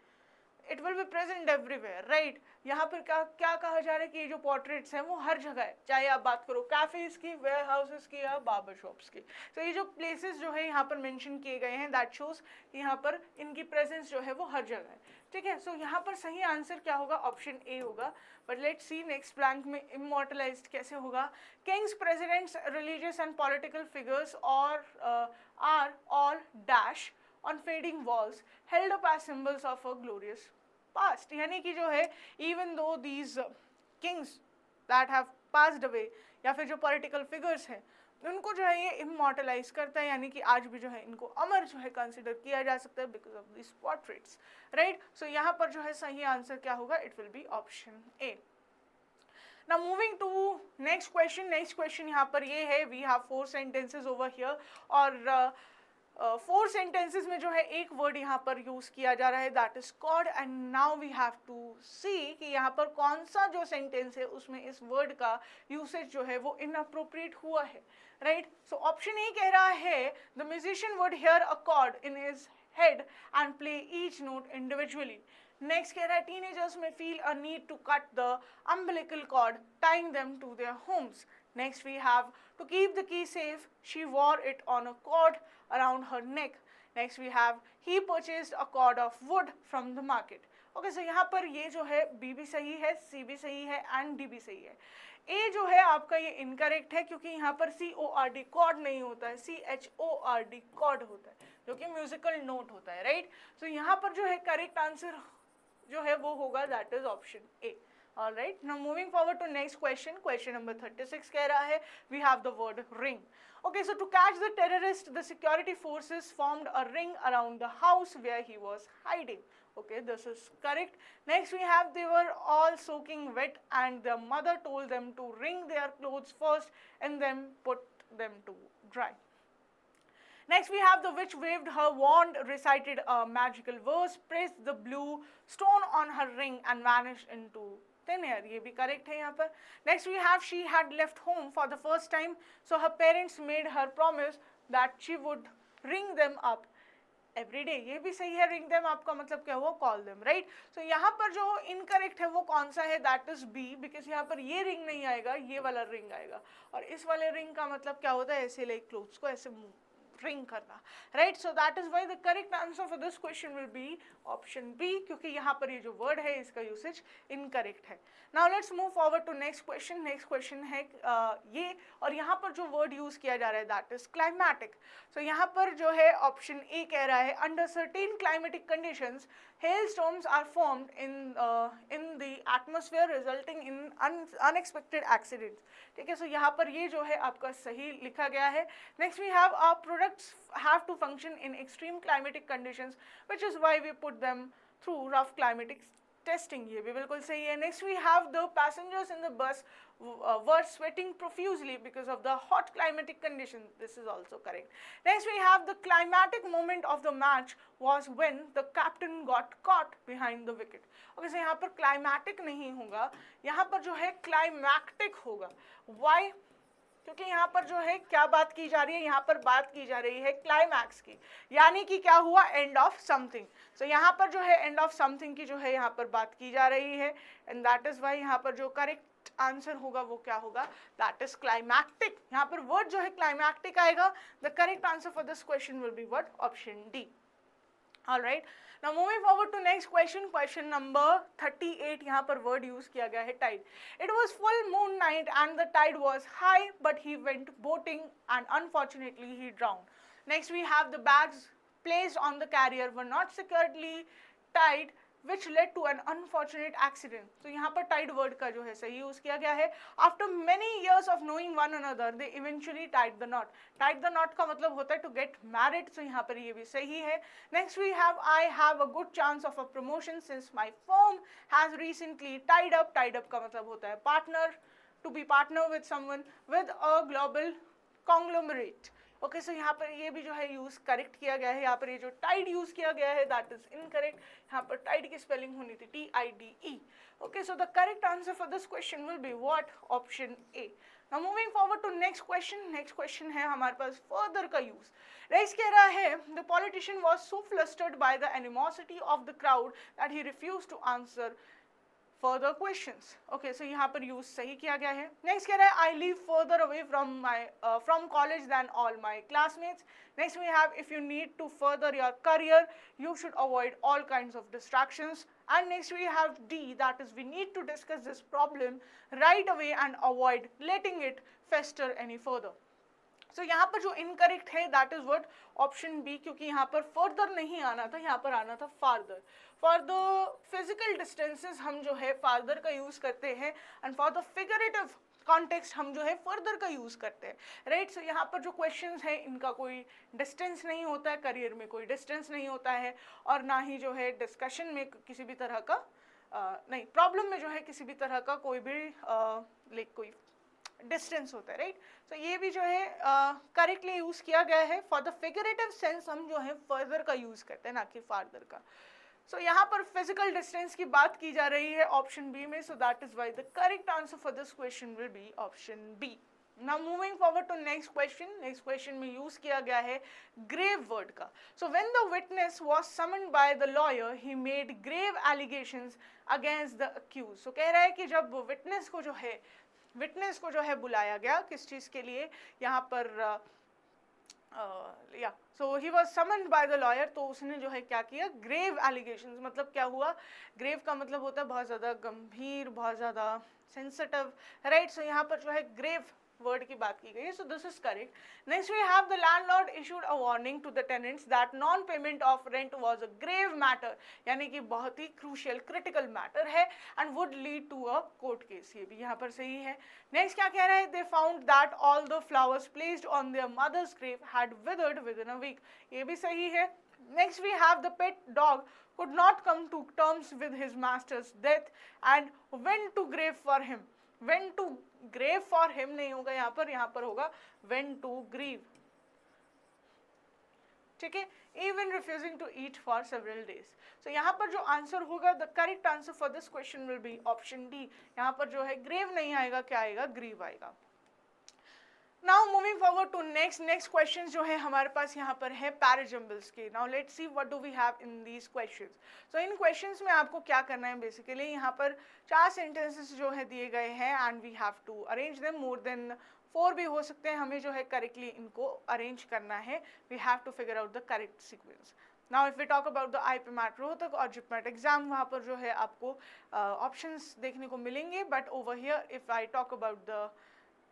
A: It will be present everywhere, right. यहाँ पर क्या कहा जा रहा है कि ये जो पोर्ट्रेट्स हैं वो हर जगह है, चाहे आप बात करो कैफेज की, वेयर हाउसेज की या बार्बर शॉप्स की. तो ये जो प्लेसेस जो है यहाँ पर मेंशन किए गए हैं, दैट शोज यहाँ पर इनकी प्रेजेंस जो है वो हर जगह है. ठीक है, सो यहाँ पर सही आंसर क्या होगा? ऑप्शन ए होगा. But let's see next blank में इमॉर्टलाइज्ड कैसे होगा. Kings, presidents, religious and political figures और are all dash on fading walls held up as symbols of a glorious past. यानी कि जो है even though these kings that have passed away या फिर जो political figures हैं, उनको जो है ये immortalize करता है, यानी कि आज भी जो है इनको अमर जो है consider किया जा सकता है because of these portraits, right? So यहाँ पर जो है सही आंसर क्या होगा? It will be option A. Now moving to next question. Next question यहाँ पर ये है, we have 4 sentences over here और 4 सेंटेंसेस में जो है एक वर्ड यहाँ पर यूज किया जा रहा है, that is caught. And now we have to see कि यहाँ पर कौन सा जो सेंटेंस है उसमें इस वर्ड का यूसेज जो है वो इनअप्रोप्रिएट हुआ है, राइट. सो ऑप्शन ए कह रहा है the musician would hear a cord in his head and play each note individually. Next कह रहा है teenagers may feel a need to cut the umbilical cord, tying them to their homes. Next we have to keep the key safe, she wore it on a cord around her neck. Next we have he purchased a cord of wood from the market. Okay, so यहाँ पर ये जो है B भी सही है, C भी सही है and D भी सही है. A जो है आपका ये इनकरेक्ट है क्योंकि यहाँ पर CORD कॉर्ड नहीं होता है, CHORD कॉर्ड होता है जो कि म्यूजिकल नोट होता है, राइट. सो यहाँ पर जो है करेक्ट आंसर जो है वो होगा that is option A. All right, now moving forward to next question. Question number 36 कह रहा है we have the word ring. Okay, so to catch the terrorist, the security forces formed a ring around the house where he was hiding. Okay, this is correct. Next we have they were all soaking wet and the mother told them to wring their clothes first and then put them to dry. Next we have the witch waved her wand, recited a magical verse, pressed the blue stone on her ring and vanished into thin air. ये भी correct है यहाँ पर. Next we have she had left home for the first time, so her parents made her promise that she would ring them up every day. ये भी सही है. ring them up का मतलब क्या हुआ? call them, right? So यहाँ पर जो incorrect है वो कौन सा है? that is B, because यहाँ पर ये ring नहीं आएगा, ये वाला ring आएगा. और इस वाले ring का मतलब क्या होता है? ऐसे like clothes को ऐसे ring करना, right? So that is why the correct answer for this question will be option B, क्योंकि यहाँ पर ये जो word है इसका usage incorrect है. Now let's move forward to next question. Next question है ये, और यहाँ पर जो word use किया जा रहा है that is climatic. So यहाँ पर जो है option A कह रहा है under certain climatic conditions hailstorms are formed in the atmosphere resulting in unexpected accidents. ठीक है, so यहाँ पर ये जो है आपका सही लिखा गया है. Next we have our products have to function in extreme climatic conditions, which is why we put them through rough climatic testing. ये भी बिल्कुल सही है. Next we have the passengers in the bus were sweating profusely because of the hot climatic conditions. This is also correct. Next we have the climatic moment of the match was when the captain got caught behind the wicket. Okay, so यहाँ पर climatic नहीं होगा, यहाँ पर जो है climactic होगा. Why? क्योंकि यहाँ पर जो है क्या बात की जा रही है? यहाँ पर बात की जा रही है क्लाइमैक्स की, यानी कि क्या हुआ? End of something. सो यहाँ पर जो है एंड ऑफ समथिंग की जो है यहाँ पर बात की जा रही है, एंड दैट इज वाई यहाँ पर जो करेक्ट आंसर होगा वो क्या होगा? That is climactic. यहाँ पर वर्ड जो है क्लाइमैक्टिक आएगा. The correct answer for this question will be what? Option D. All right. Now moving forward to next question, question number 38. यहाँ पर word use किया गया है tide. It was full moon night and the tide was high, but he went boating and unfortunately he drowned. Next we have the bags placed on the carrier were not securely tied, which led to an unfortunate accident. So यहाँ पर tied word का जो है सही use किया गया है. After many years of knowing one another, they eventually tied the knot. Tied the knot का मतलब होता है to get married. So यहाँ पर ये भी सही है. Next we have I have a good chance of a promotion since my firm has recently tied up. Tied up का मतलब होता है partner, to be partner with someone with a global conglomerate. Okay, so यहाँ पर ये भी जो है यूज करेक्ट किया गया है. यहाँ पर ये जो टाइड यूज किया गया है दैट इज इनकरेक्ट. यहाँ पर टाइड की स्पेलिंग होनी थी TIDE. Okay, so the correct answer for this question will be what? Option A. Now moving forward to next question. Next question है हमारे पास फर्दर का यूज. रेस कह रहा है the politician was so flustered by the animosity of the crowd that he refused to answer further questions. Okay, so यहाँ पर use सही किया गया है. Next कह रहा है I live further away from college than all my classmates. Next we have if you need to further your career, you should avoid all kinds of distractions. And next we have D, that is we need to discuss this problem right away and avoid letting it fester any further. So यहाँ पर जो incorrect है that is what? Option B, क्योंकि यहाँ पर further नहीं आना था, यहाँ पर आना था farther. For the physical distances हम जो है farther का use करते हैं, and for the figurative context हम जो है further का use करते हैं, right? So यहाँ पर जो questions है इनका कोई distance नहीं होता है, career में कोई distance नहीं होता है, और ना ही जो है discussion में किसी भी तरह का नहीं, problem में जो है किसी भी तरह का कोई भी like कोई डिस्टेंस होता है, राइट। तो ये भी जो है करेक्टली यूज किया गया है। फॉर द फिगरेटिव सेंस हम जो है फर्दर का यूज करते हैं, ना कि फार्दर का। सो यहाँ पर फिजिकल डिस्टेंस की बात की जा रही है ऑप्शन बी में, so that is why the correct answer for this question will be option B. Now moving forward to next question. Next question में use किया गया है grave word का. So when the witness was summoned by the lawyer, he made grave allegations against the accused. So कह रहा है कि जब witness को जो है बुलाया गया किस चीज़ के लिए, यहाँ पर so he was summoned by the lawyer, तो उसने जो है क्या किया, grave allegations, मतलब क्या हुआ, grave का मतलब होता है बहुत ज़्यादा गंभीर, बहुत ज़्यादा sensitive, right। so यहाँ पर जो है grave वर्ड की बात की गई है, so this is correct. Next we have the landlord issued a warning to the tenants that non-payment of rent was a grave matter, यानी कि बहुत ही crucial, critical matter है and would lead to a court case. ये भी यहाँ पर सही है. Next क्या कह रहा है, they found that all the flowers placed on their mother's grave had withered within a week. ये भी सही है. Next we have the pet dog could not come to terms with his master's death and went to grave for him. Went to grave for him नहीं होगा यहाँ पर होगा went to grieve, ठीक है। even refusing to eat for several days. so यहाँ पर जो आंसर होगा, the correct answer for this question will be option D. यहाँ पर जो है grave नहीं आएगा, क्या आएगा, grieve आएगा. Now moving forward to next questions जो है हमारे पास यहाँ पर है पैराजम्बल्स के. Now let's see what do we have in these questions. So in questions में आपको क्या करना है, basically यहाँ पर 4 sentences जो है दिए गए हैं and we have to arrange them. more than 4 भी हो सकते हैं, हमें जो है correctly इनको arrange करना है. We have to figure out the correct sequence. Now if we talk about the IP MAT Rohtak और JIPMET exam, वहाँ पर जो है आपको options देखने को मिलेंगे, but over here if I talk about the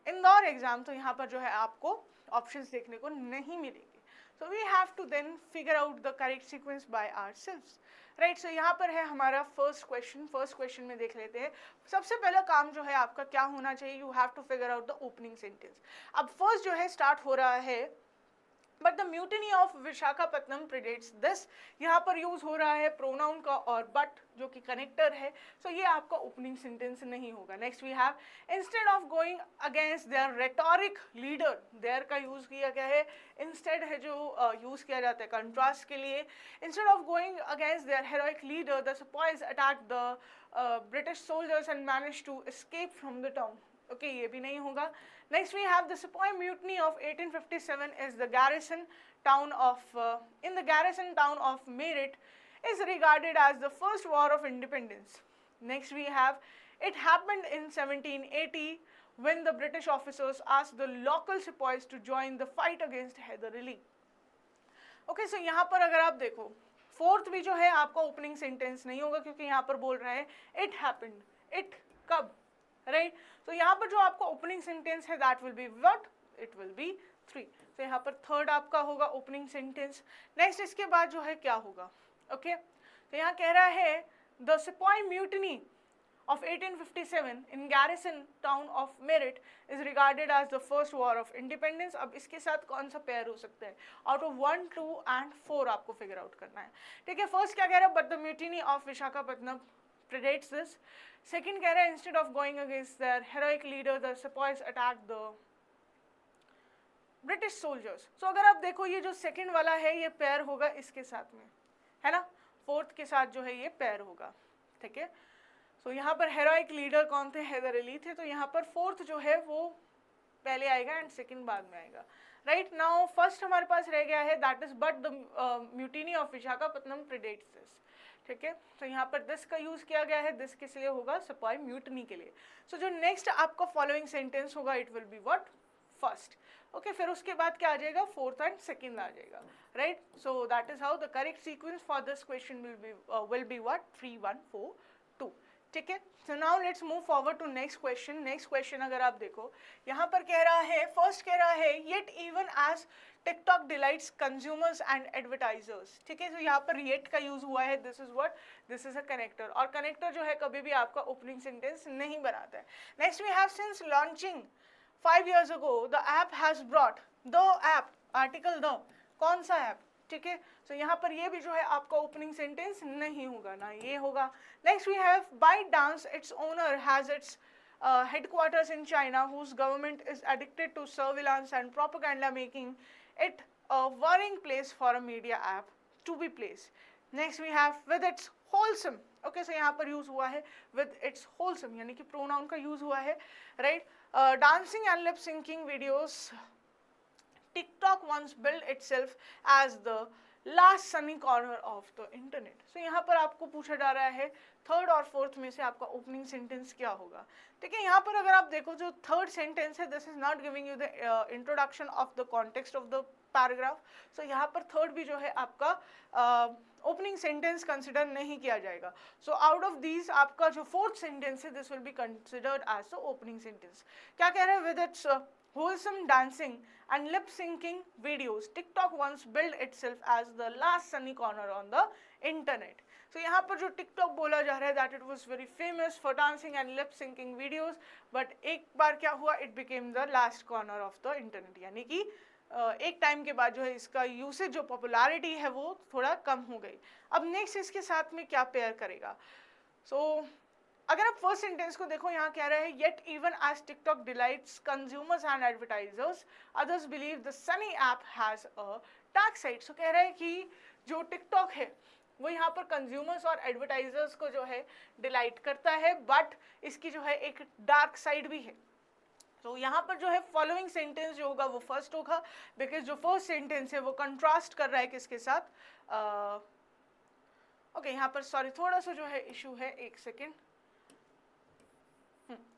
A: Indore exam, तो यहाँ पर जो है आपको ऑप्शंस देखने को नहीं मिलेंगे. So we have to then figure out the correct sequence by ourselves, right. So यहाँ पर है हमारा फर्स्ट क्वेश्चन में देख लेते हैं. सबसे पहला काम जो है आपका क्या होना चाहिए, you have to figure out the opening sentence. अब फर्स्ट जो है स्टार्ट हो रहा है, but the mutiny of Visakhapatnam predates this. यहाँ पर यूज हो रहा है प्रोनाउन का और बट जो कि कनेक्टर है, सो ये आपका ओपनिंग सेंटेंस नहीं होगा. Next we have instead of going against their rhetoric leader, their का यूज किया गया है, इंस्टेड है जो यूज किया जाता है कंट्रास्ट के लिए. Instead of going against their heroic leader the sepoys attack the British soldiers and manage to escape from the town. Okay, ये भी नहीं होगा. Next we have the Sepoy Mutiny of 1857 is the garrison town of in the garrison town of Meerut is regarded as the first war of independence. Next we have it happened in 1780 when the British officers asked the local sepoys to join the fight against Hyder Ali. Okay, so यहाँ पर अगर आप देखो fourth भी जो है आपका opening sentence नहीं होगा, क्योंकि यहाँ पर बोल रहा है it happened. it कब, राइट. तो यहाँ पर जो आपका ओपनिंग सेंटेंस है that will be what, it will B 3. तो यहाँ पर थर्ड आपका होगा ओपनिंग सेंटेंस. नेक्स्ट इसके बाद जो है क्या होगा, ओके. तो यहाँ कह रहा है द सिपाही mutiny of 1857 in garrison town of Meerut is regarded as the first war of independence. अब इसके साथ कौन सा पेयर हो सकता है, आउट ऑफ 1, 2 and 4 आपको फिगर आउट करना है, ठीक है. फर्स्ट क्या कह रहा है, but the mutiny of Visakhapatnam predates this. Second कह रहा है instead of going against their heroic leader the sepoys attacked the British soldiers. So अगर आप देखो ये जो सेकंड वाला है ये पेयर होगा इसके साथ में, है ना, फोर्थ के साथ जो है ये पेयर होगा, ठीक है. सो यहाँ पर हेरोइक लीडर कौन थे, हैदर अली थे. तो यहाँ पर फोर्थ जो है वो पहले आएगा एंड सेकंड बाद में आएगा, राइट. नाउ फर्स्ट हमारे पास रह गया है that is but the mutiny of Visakhapatnam predates this, ठीक है. तो यहाँ पर दिस का यूज किया गया है, दिस किस लिए होगा, सिपाही म्यूटनी के लिए. सो जो नेक्स्ट आपका फॉलोइंग सेंटेंस होगा it will be what, first, okay. फिर उसके बाद क्या आ जाएगा, फोर्थ एंड सेकंड आ जाएगा, right. So that is how the correct sequence for this question will be what, 3, 1, 4, 2, ठीक है. So now let's move forward to next question. Next question अगर आप देखो यहाँ पर कह रहा है, फर्स्ट कह रहा है yet even as TikTok delights consumers and advertisers, ठीक है. तो यहाँ पर yet का यूज हुआ है, this is what, this is a connector, और कनेक्टर जो है कभी भी आपका ओपनिंग सेंटेंस नहीं बनाता है. Next we have since launching 5 years ago the app has brought the app, article the, कौन सा ऐप, ठीक है. तो यहाँ पर ये भी जो है आपका ओपनिंग सेंटेंस नहीं होगा, ना ये होगा. Next we have ByteDance its owner has its headquarters in China, whose government is addicted to surveillance and propaganda, making it a worrying place for a media app to be placed. Next we have with its wholesome. Okay, so यहाँ पर use हुआ है with its wholesome, यानी कि pronoun का use हुआ है, right? Dancing and lip syncing videos. TikTok once built itself as the last sunny corner of the internet. So यहाँ पर आपको पूछा जा रहा है थर्ड और फोर्थ में से आपका ओपनिंग सेंटेंस क्या होगा. ठीक है, यहाँ पर अगर आप देखो जो थर्ड सेंटेंस है, this is not giving you the introduction of the context of the paragraph. So यहाँ पर थर्ड भी जो है आपका ओपनिंग सेंटेंस कंसिडर नहीं किया जाएगा. सो आउट ऑफ दीज आपका जो फोर्थ सेंटेंस है, this will be considered as the opening sentence. क्या कह रहे हैं? With its wholesome dancing and lip syncing videos, TikTok once built itself as the last sunny corner on the internet. So यहाँ पर जो TikTok बोला जा रहा है that it was very famous for dancing and lip syncing videos, but एक बार क्या हुआ, it became the last corner of the internet. यानी कि एक टाइम के बाद जो है इसका यूसेज, जो पॉपुलैरिटी है वो थोड़ा कम हो गई. अब नेक्स्ट इसके साथ में क्या पेयर करेगा? सो अगर आप फर्स्ट सेंटेंस को देखो, यहाँ कह रहा है yet even as TikTok delights consumers and advertisers, others believe the sunny app has a dark side. So कह रहा है कि जो टिकटॉक है वो यहाँ पर कंज्यूमर्स और एडवर्टाइजर्स को जो है डिलाइट करता है, बट इसकी जो है एक डार्क साइड भी है. तो यहाँ पर जो है फॉलोइंग सेंटेंस जो होगा वो फर्स्ट होगा, बिकॉज जो फर्स्ट सेंटेंस है वो कंट्रास्ट कर रहा है किसके साथ. ओके, यहाँ पर सॉरी थोड़ा सा जो है इशू है, एक सेकेंड.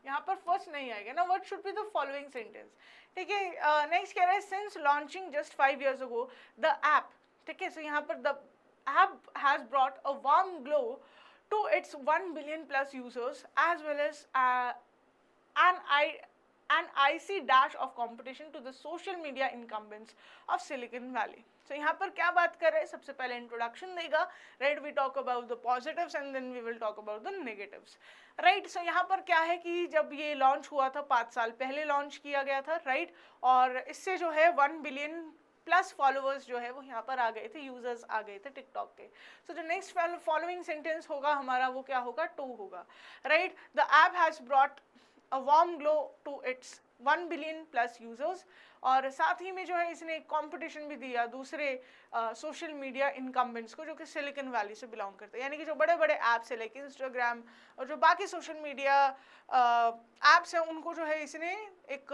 A: यहाँ पर फर्स्ट नहीं आएगा ना, what should be the following sentence. ठीक है, नेक्स्ट कह रहा है since launching just 5 years ago the app. ठीक है, सो यहाँ पर the app has brought a warm glow to its 1 billion plus users as well as an icy dash of competition to the social media incumbents of Silicon Valley. So यहाँ पर क्या बात कर रहे हैं? सबसे पहले इंट्रोडक्शन देगा, right. We talk about the positives and then we will talk about the negatives, right. So यहाँ पर क्या है कि जब ये लॉन्च हुआ था 5 साल पहले लॉन्च किया गया था, राइट. और इससे जो है 1 billion प्लस फॉलोअर्स जो है वो यहाँ पर आ गए थे, यूजर्स आ गए थे टिकटॉक के. सो जो नेक्स्ट फॉलोइंग सेंटेंस होगा हमारा वो क्या होगा? 2 होगा, right. The app has brought a warm glow to its 1 billion plus users. और साथ ही में जो है इसने एक कॉम्पिटिशन भी दिया दूसरे सोशल मीडिया इनकम्बेंट्स को जो कि सिलिकॉन वैली से बिलोंग करते हैं, यानी कि जो बड़े बड़े ऐप्स है लाइक इंस्टाग्राम और जो बाकी सोशल मीडिया ऐप्स हैं उनको जो है इसने एक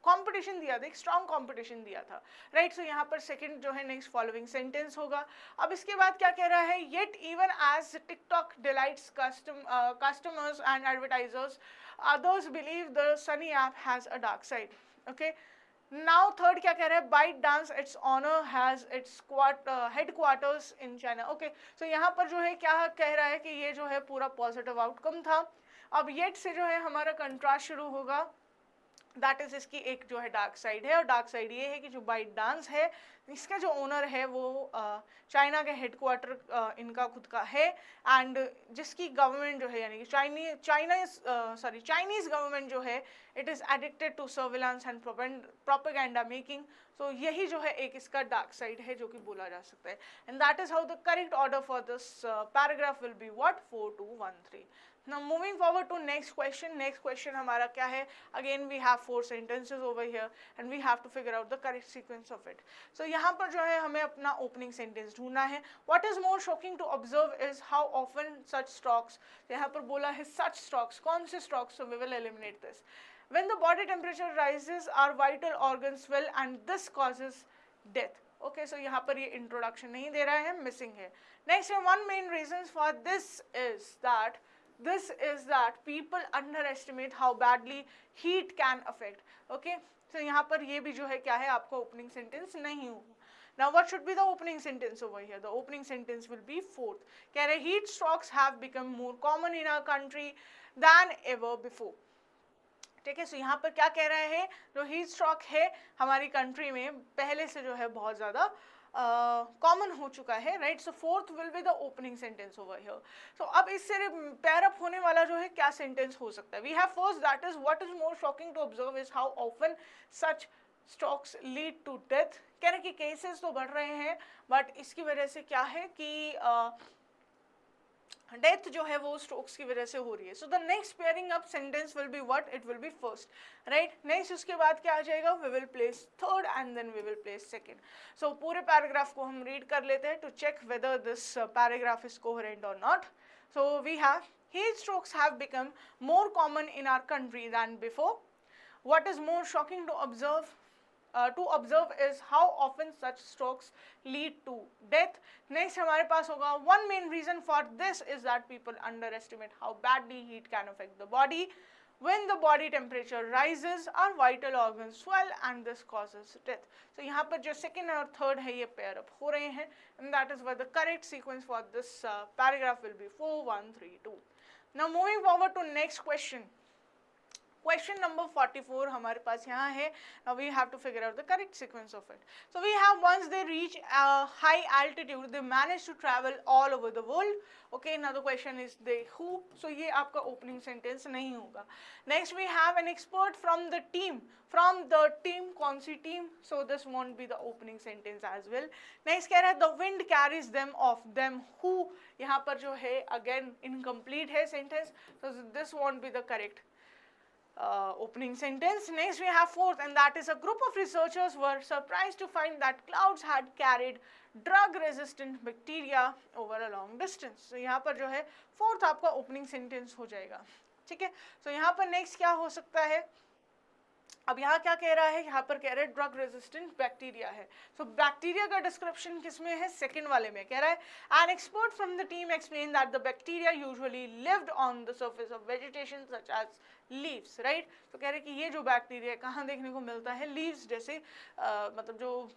A: कंपटीशन दिया था, एक स्ट्रॉन्ग कंपटीशन दिया था, राइट. सो यहाँ पर सेकंड जो है नेक्स्ट फॉलोइंग सेंटेंस होगा. अब इसके बाद क्या कह रहा है? Yet even as TikTok delights customers and advertisers, others believe the sunny app has a dark side. Okay, now third क्या कह रहा है? ByteDance its owner has its headquarters in China. Okay, so यहाँ पर जो है क्या कह रहा है कि ये जो है पूरा पॉजिटिव आउटकम था. अब येट से जो है हमारा कंट्रास्ट शुरू होगा, दैट इज इसकी एक जो है डार्क साइड है, और डार्क साइड ये है कि जो ByteDance है इसका जो ओनर है वो चाइना के हेडक्वार्टर इनका खुद का है, एंड जिसकी गवर्नमेंट जो है यानी कि चाइनीज गवर्नमेंट जो है it is addicted to surveillance and propaganda making. So यही जो है एक इसका डार्क साइड है जो कि बोला जा सकता है. And that is how the correct order for this paragraph will be what? 4, 2, 1, 3. Now moving forward to next question. Next question हमारा क्या है? Again we have 4 sentences over here and we have to figure out the correct sequence of it. So यहाँ पर जो है हमें अपना opening sentence ढूंढना है. What is more shocking to observe is how often such stocks, यहाँ पर बोला है such stocks, कौन से stocks? So we will eliminate this. When the body temperature rises, our vital organs swell and this causes death. Okay, so यहाँ पर ये introduction नहीं दे रहा है, missing है. Next, one main reasons for this is that people underestimate how badly heat can affect. Okay, so यहाँ पर ये भी जो है क्या है आपका opening sentence नहीं होगा. Now what should be the opening sentence over here? The opening sentence will be fourth. कह रहे heat strokes have become more common in our country than ever before. ठीक है, सो यहाँ पर क्या कह रहा है? जो हीट स्ट्रोक है हमारी कंट्री में पहले से जो है बहुत ज़्यादा कॉमन हो चुका है, right. So fourth will be the opening sentence over here. So अब इससे पेयर अप होने वाला जो है क्या सेंटेंस हो सकता है? We have first that is what is more shocking to observe is how often such strokes lead to death. कह रहे कि केसेस तो बढ़ रहे हैं बट इसकी वजह से क्या है कि डेथ जो है वो स्ट्रोक्स की वजह से हो रही है. So the next pairing up sentence will be what, it will be first, right. Next उसके बाद क्या आ जाएगा, we will place third and then we will place second. So पूरे पैराग्राफ को हम रीड कर लेते हैं to check whether this paragraph is coherent और not. So we have heat strokes have become more common in our country than before. What is more shocking to observe is how often such strokes lead to death. Next हमारे पास होगा one main reason for this is that people underestimate how badly heat can affect the body. When the body temperature rises, our vital organs swell and this causes death. So यहाँ पर जो second और third है ये pair up हो रहे हैं, and that is why the correct sequence for this paragraph will be 4, 1, 3, 2. Now moving forward to next question. Question number 44 हमारे पास यहाँ है. Now we have to figure out the correct sequence of it. So we have once they reach a high altitude, they manage to travel all over the world. Okay, now the question is they who. So ये आपका opening sentence नहीं होगा. Next we have an expert from the team. From the team, कौन सी team? So this won't be the opening sentence as well. Next कह रहा है the wind carries them off. Them who, यहाँ पर जो है again incomplete है sentence. So this won't be the correct opening sentence. Next we have fourth, and that is a group of researchers were surprised to find that clouds had carried drug resistant bacteria over a long distance. So यहाँ पर जो है fourth आपका opening sentence हो जाएगा. ठीक है. So यहाँ पर next क्या हो सकता है, अब यहाँ क्या कह रहा है, यहाँ पर कह रहा है ड्रग रेजिस्टेंट बैक्टीरिया है. सो बैक्टीरिया का डिस्क्रिप्शन किसमें है, सेकंड वाले में. कह रहा है an expert from the team explain that the bacteria usually lived on the surface of vegetation such as leaves, right. तो कह रहे हैं कि ये जो बैक्टीरिया कहाँ देखने को मिलता है, लीव्स जैसे मतलब जो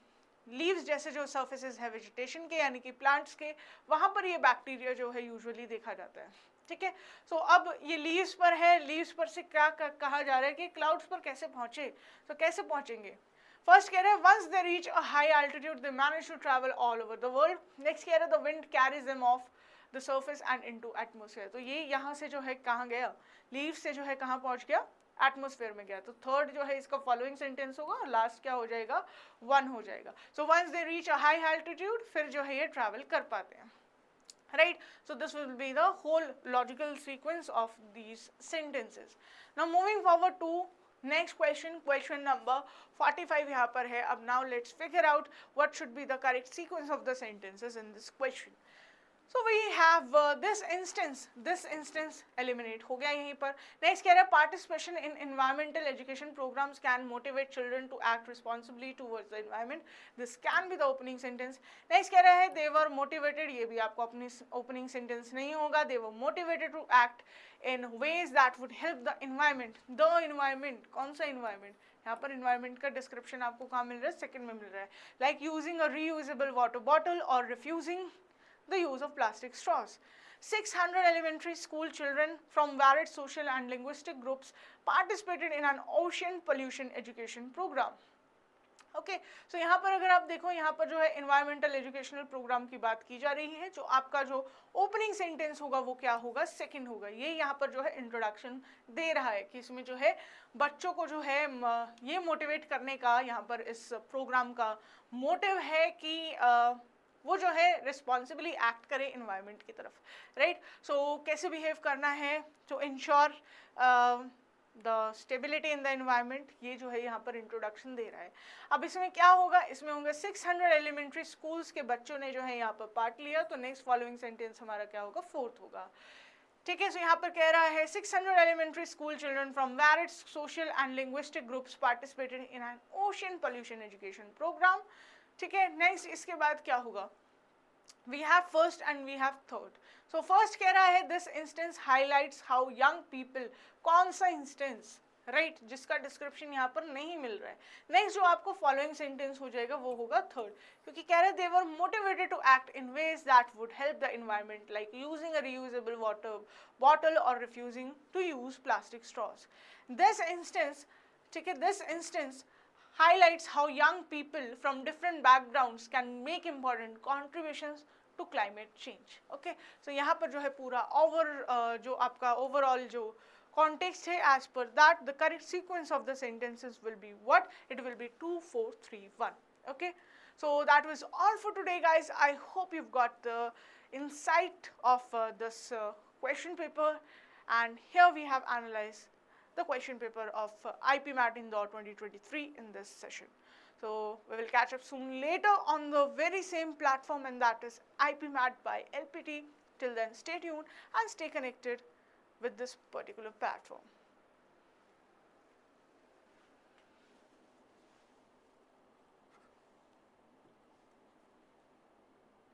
A: लीव्स जैसे जो सर्फेसेस है वेजिटेशन के यानी कि प्लांट्स के, वहाँ पर ये बैक्टीरिया जो है यूजुअली देखा जाता है. ठीक है. सो अब ये लीव्स पर है, लीव्स पर से क्या कहा जा रहा है कि क्लाउड्स पर कैसे पहुंचे. तो कैसे पहुंचेंगे, फर्स्ट कह रहे हैं once they reach a high altitude they manage to travel all over the world. Next कह रहे हैं the wind carries them off the surface and into atmosphere. तो ये यहाँ से जो है कहाँ गया, लीव्स से जो है कहाँ पहुंच गया, एटमॉस्फेयर में गया. तो थर्ड जो है इसका फॉलोइंग सेंटेंस होगा और लास्ट क्या हो जाएगा, वन हो जाएगा. So once they reach a high altitude, फिर जो है ये ट्रैवल कर पाते हैं, right. So this will be the whole logical sequence of these sentences. Now moving forward to next question, question number 45 यहाँ पर है. अब now let's figure out what should be the correct sequence of the sentences in this question. So we have this instance eliminate हो गया यहीं पर. Next कह रहा है participation in environmental education programs can motivate children to act responsibly towards the environment. This can be the opening sentence. Next कह रहा है they were motivated, ये भी आपको अपनी opening sentence नहीं होगा. They were motivated to act in ways that would help the environment. The environment, कौन सा environment? यहाँ पर environment का description आपको कहाँ मिल रहा है, second में मिल रहा है. Like using a reusable water bottle or refusing the use of plastic straws. 600 elementary school children from varied social and linguistic groups participated in an ocean pollution education program. Okay, so यहाँ पर अगर आप देखो यहाँ पर जो है environmental educational program की बात की जा रही है. जो आपका जो opening sentence होगा वो क्या होगा, second होगा. ये यहाँ पर जो है introduction दे रहा है कि इसमें जो है बच्चों को जो है ये motivate करने का यहाँ पर इस program का motive है कि वो जो है रिस्पॉन्सिबली एक्ट करे इन्वायरमेंट की तरफ, राइट. सो कैसे बिहेव करना है to ensure the stability in the environment, ये जो है यहाँ पर इंट्रोडक्शन दे रहा है. अब इसमें क्या होगा, इसमें होंगे 600 एलिमेंट्री स्कूल्स के बच्चों ने जो है यहाँ पर पार्ट लिया. तो नेक्स्ट फॉलोइंग सेंटेंस हमारा क्या होगा, फोर्थ होगा. ठीक है. सो यहाँ पर कह रहा है 600 elementary school children from varied social and linguistic groups participated in an ocean pollution education programme. ठीक है. नेक्स्ट इसके बाद क्या होगा, we have first and we have third. So first कह रहा है this instance highlights how young people, कौन सा instance, right, जिसका description यहाँ पर नहीं मिल रहा है. Next जो आपको following sentence हो जाएगा वो होगा third, क्योंकि कह रहे they were motivated to act in ways that would help the environment like using a reusable water bottle or refusing to use plastic straws. This instance, ठीक है, this instance highlights how young people from different backgrounds can make important contributions to climate change. Okay, so यहाँ पर जो है पूरा जो आपका overall जो context है, as per that the correct sequence of the sentences will be what? It will be 2, 4, 3, 1. Okay, so that was all for today, guys. I hope you've got the insight of this question paper, and here we have analyzed the question paper of IPMAT Indore 2023 in this session. So we will catch up soon later on the very same platform, and that is IPMAT by LPT. Till then, stay tuned and stay connected with this particular platform.